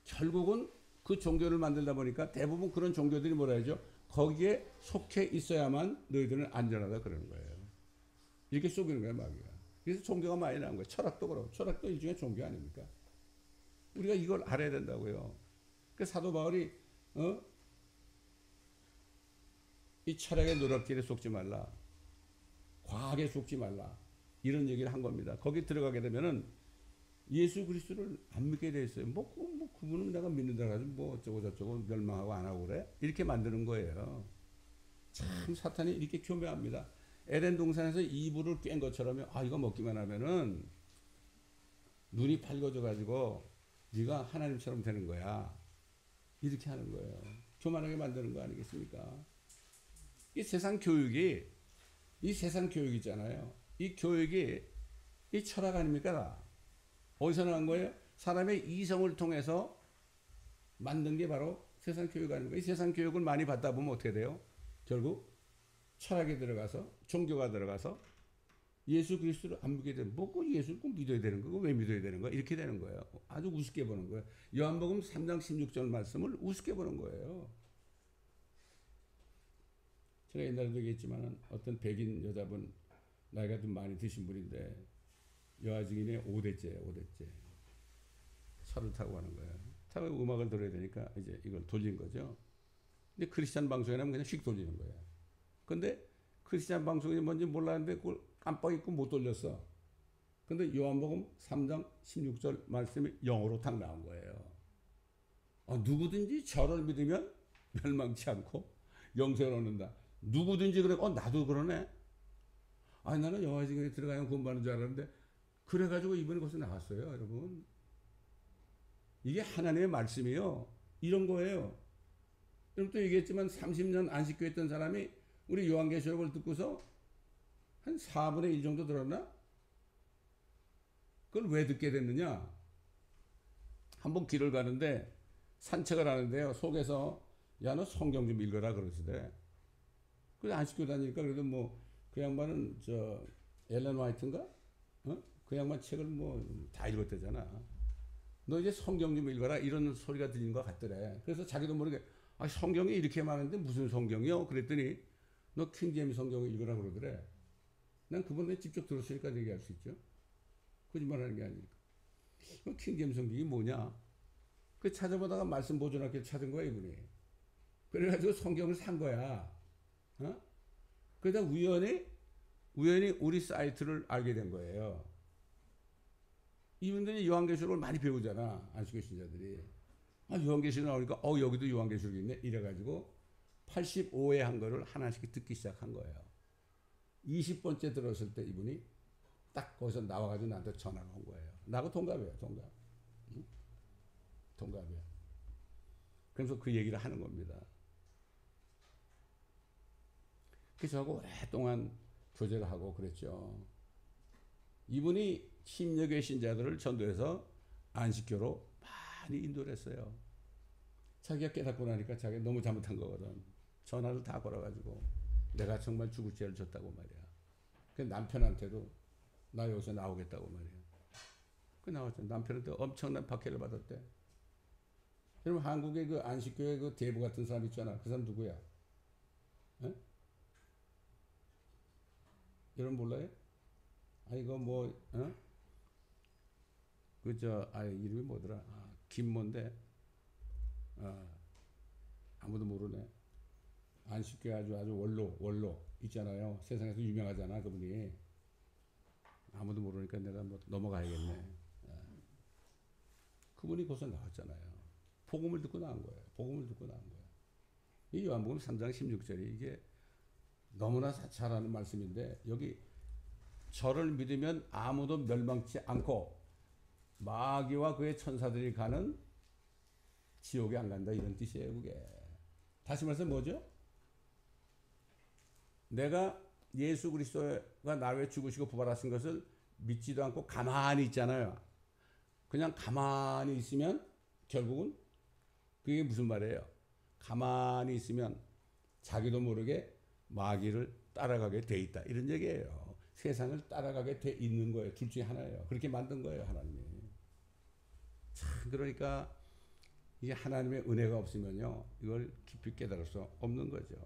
결국은 그 종교를 만들다 보니까 대부분 그런 종교들이 뭐라 하죠? 거기에 속해 있어야만 너희들은 안전하다 그러는 거예요. 이렇게 속이는 거예요, 마귀가. 그래서 종교가 많이 나온 거예요. 철학도 그렇고. 철학도 일종의 종교 아닙니까? 우리가 이걸 알아야 된다고요. 그 사도 바울이 이 철학의 노략질에 속지 말라. 과학에 속지 말라. 이런 얘기를 한 겁니다. 거기 들어가게 되면은 예수 그리스도를 안 믿게 돼 있어요. 그분은 내가 믿는다 가지고 뭐 어쩌고 저쩌고 멸망하고 안 하고 그래? 이렇게 만드는 거예요. 참 사탄이 이렇게 교묘합니다. 에덴 동산에서 이불을 꿰은 것처럼 이거 먹기만 하면은 눈이 밝아져 가지고 네가 하나님처럼 되는 거야. 이렇게 하는 거예요. 교만하게 만드는 거 아니겠습니까? 이 세상 교육이 있잖아요. 이 교육이 이 철학 아닙니까? 어디서 나온 거예요? 사람의 이성을 통해서 만든 게 바로 세상 교육 아닙니까? 이 세상 교육을 많이 받다 보면 어떻게 돼요? 결국 철학에 들어가서 종교가 들어가서 예수 그리스도를 안 믿게 되면 꼭 예수를 꼭 믿어야 되는 거고 왜 믿어야 되는 거야? 이렇게 되는 거예요. 아주 우습게 보는 거예요. 요한복음 3장 16절 말씀을 우습게 보는 거예요. 제가 옛날에도 얘기했지만 어떤 백인 여자분 나이가 좀 많이 드신 분인데 여호와 증인의 5대째예요. 5대째. 차를 타고 가는 거예요. 타고 음악을 들어야 되니까 이제 이걸 돌린 거죠. 근데 크리스찬 방송에 나면 그냥 휙 돌리는 거예요. 근데 크리스찬 방송이 뭔지 몰랐는데 그걸 깜빡 잊고 못 돌렸어. 근데 요한복음 3장 16절 말씀이 영어로 탁 나온 거예요. 누구든지 저를 믿으면 멸망치 않고 영생을 얻는다. 누구든지 그래. 나도 그러네. 나는 여호와 증인에 들어가면 구원받는 줄 알았는데 그래가지고 이번에 거기서 나왔어요, 여러분. 이게 하나님의 말씀이요. 이런 거예요. 여러분 또 얘기했지만 30년 안식교 했던 사람이 우리 요한계시록을 듣고서 한 4분의 1 정도 들었나? 그걸 왜 듣게 됐느냐? 한번 길을 가는데 산책을 하는데요. 속에서 야, 너 성경 좀 읽어라 그러시대. 그래서 안식교 다니니까 그래도 그 양반은 엘렌 화이트인가? 그 양반 책을 다 읽었대잖아. 너 이제 성경 좀 읽어라 이런 소리가 들리는 것 같더래. 그래서 자기도 모르게 성경이 이렇게 많은데 무슨 성경이요? 그랬더니 너 킹제임스 성경을 읽으라 그러더래. 난 그분한테 직접 들었으니까 얘기할 수 있죠. 거짓말하는 게 아니니까. 킹제임스 성경이 뭐냐? 그 찾아보다가 말씀 보존학교 찾은 거야 이분이. 그래가지고 성경을 산 거야. 그러다 우연히 우리 사이트를 알게 된 거예요. 이분들이 요한계시록을 많이 배우잖아. 안식교 신자들이. 요한계시록 나오니까 여기도 요한계시록이 있네. 이래가지고 85회 한 거를 하나씩 듣기 시작한 거예요. 20번째 들었을 때 이분이 딱 거기서 나와가지고 나한테 전화가 온 거예요. 나하고 동갑이에요. 동갑이에요. 그래서 그 얘기를 하는 겁니다. 그래서 저하고 오랫동안 교제를 하고 그랬죠. 이분이 침례교회 신자들을 전도해서 안식교로 많이 인도를 했어요. 자기가 깨닫고 나니까 자기가 너무 잘못한 거거든. 전화를 다 걸어가지고 내가 정말 죽을 죄를 졌다고 말이야. 그 남편한테도 나 여기서 나오겠다고 말이야. 그 나왔죠. 남편한테 엄청난 박해를 받았대. 여러분 한국의 그 안식교회 그 대부 같은 사람 있잖아. 그 사람 누구야? 에? 여러분 몰라요? 이거 뭐 그저 이름이 뭐더라? 김모인데 아무도 모르네. 안식교회 아주 원로 있잖아요. 세상에서 유명하잖아 그분이. 아무도 모르니까 내가 뭐 넘어가야겠네. 그분이 거기서 나왔잖아요. 복음을 듣고 나온 거예요. 복음을 듣고 나온 거예요. 이 요한복음 3장 16절이 이게 너무나 잘하는 말씀인데 여기 저를 믿으면 아무도 멸망치 않고 마귀와 그의 천사들이 가는 지옥에 안 간다 이런 뜻이에요. 그게 다시 말해서 뭐죠? 내가 예수 그리스도가 나를 위해 죽으시고 부활하신 것을 믿지도 않고 가만히 있잖아요. 그냥 가만히 있으면 결국은 그게 무슨 말이에요? 가만히 있으면 자기도 모르게 마귀를 따라가게 돼 있다 이런 얘기예요. 세상을 따라가게 돼 있는 거예요. 둘 중에 하나예요. 그렇게 만든 거예요 하나님이. 참 그러니까 이게 하나님의 은혜가 없으면요 이걸 깊이 깨달을 수 없는 거죠.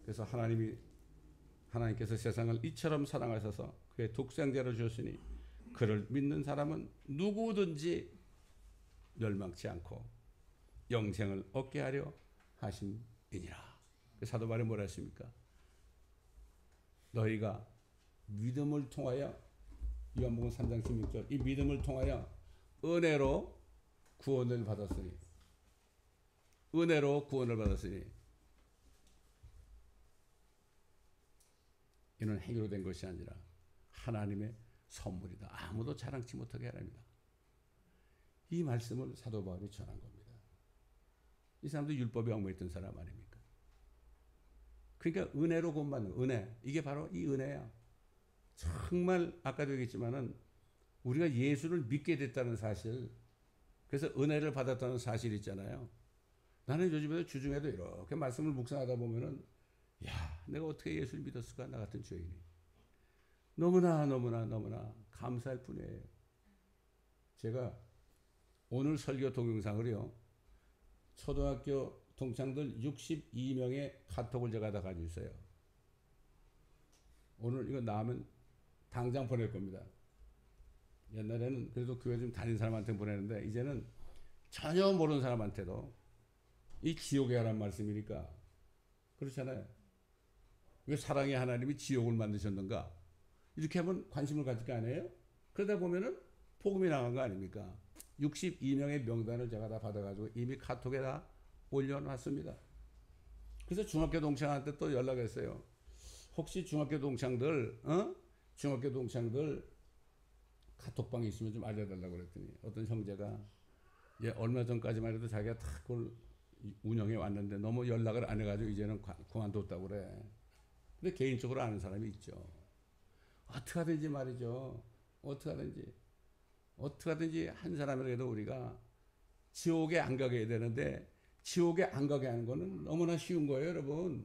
그래서 하나님께서 세상을 이처럼 사랑하셔서 그의 독생자를 주셨으니 그를 믿는 사람은 누구든지 멸망치 않고 영생을 얻게 하려 하심이니라. 사도 바울이 뭐라 했습니까? 너희가 믿음을 통하여 요한복음 3장 16절 이 믿음을 통하여 은혜로 구원을 받았으니 이는 행위로 된 것이 아니라 하나님의 선물이다. 아무도 자랑치 못하게 하랍니다. 이 말씀을 사도 바울이 전한 겁니다. 이 사람도 율법에 얽매였던 사람 아닙니까? 그러니까 은혜로 구원받는 은혜. 이게 바로 이 은혜야. 정말 아까도 얘기했지만은 우리가 예수를 믿게 됐다는 사실, 그래서 은혜를 받았다는 사실이 있잖아요. 나는 요즘에도 주중에도 이렇게 말씀을 묵상하다 보면은 야, 내가 어떻게 예수를 믿었을까? 나 같은 죄인이. 너무나 감사할 뿐이에요. 제가 오늘 설교 동영상을요, 초등학교 동창들 62명의 카톡을 제가 다 가지고 있어요. 오늘 이거 나오면 당장 보낼 겁니다. 옛날에는 그래도 교회 좀 다닌 사람한테 보내는데 이제는 전혀 모르는 사람한테도 이 지옥에 관한 말씀이니까 그렇잖아요. 왜 사랑의 하나님이 지옥을 만드셨는가? 이렇게 하면 관심을 가질 거 아니에요? 그러다 보면은 복음이 나간 거 아닙니까? 62명의 명단을 제가 다 받아가지고 이미 카톡에 다 올려놨습니다. 그래서 중학교 동창한테 또 연락했어요. 혹시 중학교 동창들 카톡방에 있으면 좀 알려달라고 그랬더니 어떤 형제가 얼마 전까지만 해도 자기가 다 그걸 운영해 왔는데 너무 연락을 안 해가지고 이제는 그만뒀다고 그래. 근데 개인적으로 아는 사람이 있죠. 어떻게 하든지 말이죠. 어떻게 하든지 한 사람이라도 우리가 지옥에 안 가게 해야 되는데 지옥에 안 가게 하는 거는 너무나 쉬운 거예요, 여러분.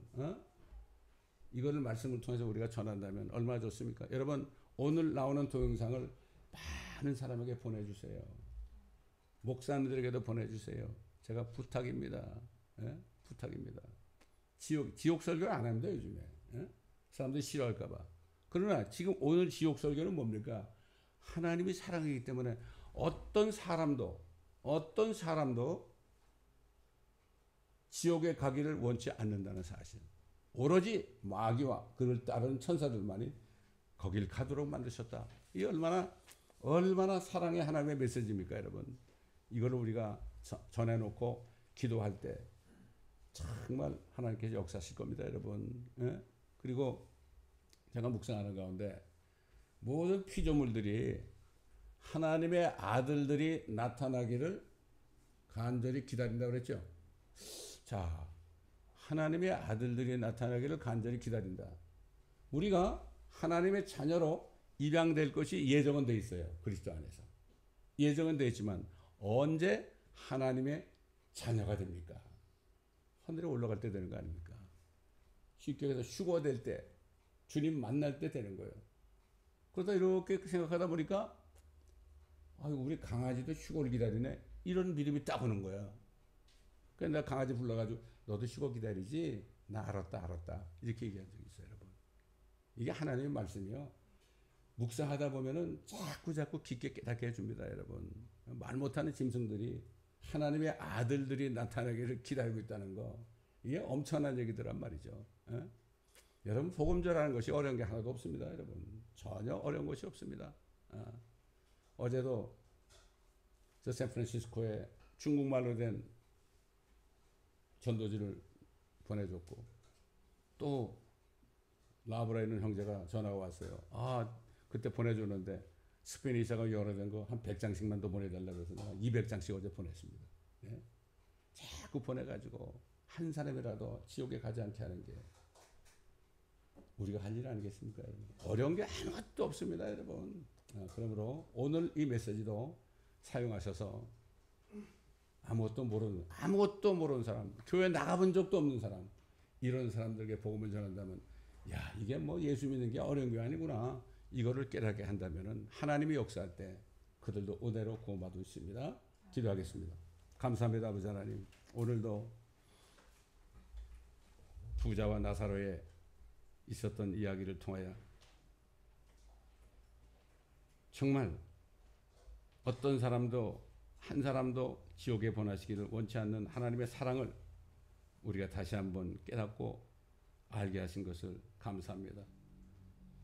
이거를 말씀을 통해서 우리가 전한다면 얼마나 좋습니까? 여러분, 오늘 나오는 동영상을 많은 사람에게 보내주세요. 목사님들에게도 보내주세요. 제가 부탁입니다. 부탁입니다. 지옥 설교를 안 합니다, 요즘에. 사람들이 싫어할까봐. 그러나 지금 오늘 지옥 설교는 뭡니까? 하나님이 사랑이기 때문에 어떤 사람도 지옥에 가기를 원치 않는다는 사실. 오로지 마귀와 그를 따르는 천사들만이 거길 가도록 만드셨다. 이 얼마나 사랑의 하나님의 메시지입니까, 여러분? 이걸 우리가 전해놓고 기도할 때 정말 하나님께서 역사하실 겁니다, 여러분. 그리고 제가 묵상하는 가운데 모든 피조물들이 하나님의 아들들이 나타나기를 간절히 기다린다고 그랬죠. 자, 하나님의 아들들이 나타나기를 간절히 기다린다. 우리가 하나님의 자녀로 입양될 것이 예정은 돼 있어요. 그리스도 안에서. 예정은 돼 있지만 언제 하나님의 자녀가 됩니까? 하늘에 올라갈 때 되는 거 아닙니까? 쉽게 해서 휴거될 때, 주님 만날 때 되는 거예요. 그러다 이렇게 생각하다 보니까 아유, 우리 강아지도 휴거를 기다리네. 이런 믿음이 딱 오는 거야. 그래서 내가 강아지 불러가지고 너도 휴거 기다리지? 나 알았다. 이렇게 얘기한 적이 있어요, 여러분. 이게 하나님의 말씀이요. 묵상하다 보면은 자꾸 깊게 깨닫게 해줍니다, 여러분. 말 못하는 짐승들이 하나님의 아들들이 나타나기를 기다리고 있다는 거. 이게 엄청난 얘기더란 말이죠. 에? 여러분, 복음 전하는 것이 어려운 게 하나도 없습니다, 여러분. 전혀 어려운 것이 없습니다. 어제도 저 샌프란시스코에 중국말로 된 전도지를 보내줬고, 또 라브라에 있는 형제가 전화가 왔어요. 그때 보내줬는데 스페인어가 영어로 거 한 100장씩만 더 보내달라고 해서 내가 200장씩 어제 보냈습니다. 예? 자꾸 보내가지고 한 사람이라도 지옥에 가지 않게 하는 게 우리가 할 일 아니겠습니까, 여러분? 어려운 게 아무것도 없습니다, 여러분. 그러므로 오늘 이 메시지도 사용하셔서 아무것도 모르는 사람, 교회 나가본 적도 없는 사람, 이런 사람들에게 복음을 전한다면, 야, 이게 뭐 예수 믿는 게 어려운 게 아니구나. 이거를 깨닫게 한다면은 하나님이 역사할 때 그들도 은혜로 구원받을 수 있습니다. 기도하겠습니다. 감사합니다, 아버지 하나님. 오늘도 부자와 나사로의 있었던 이야기를 통하여 정말 어떤 사람도 한 사람도 지옥에 보내시기를 원치 않는 하나님의 사랑을 우리가 다시 한번 깨닫고 알게 하신 것을 감사합니다.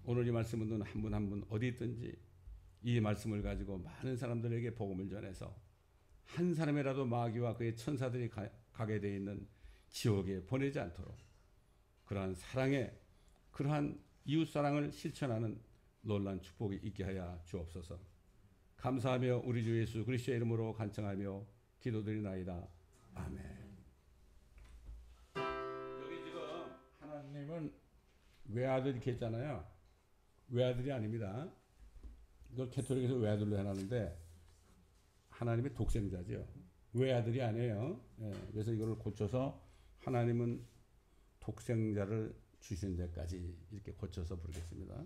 오늘 이 말씀은 한 분 한 분 어디 있든지 이 말씀을 가지고 많은 사람들에게 복음을 전해서 한 사람이라도 마귀와 그의 천사들이 가게 되어 있는 지옥에 보내지 않도록 그러한 사랑의 그러한 이웃사랑을 실천하는 놀라운 축복이 있게 하여 주옵소서. 감사하며 우리 주 예수 그리스도의 이름으로 간청하며 기도드리나이다. 아멘. 여기 지금 하나님은 외아들 이렇게 했잖아요. 외아들이 아닙니다. 이걸 캐톨릭에서 외아들로 해놨는데 하나님의 독생자죠. 외아들이 아니에요. 예, 그래서 이거를 고쳐서 하나님은 독생자를 주신 데까지 이렇게 고쳐서 부르겠습니다.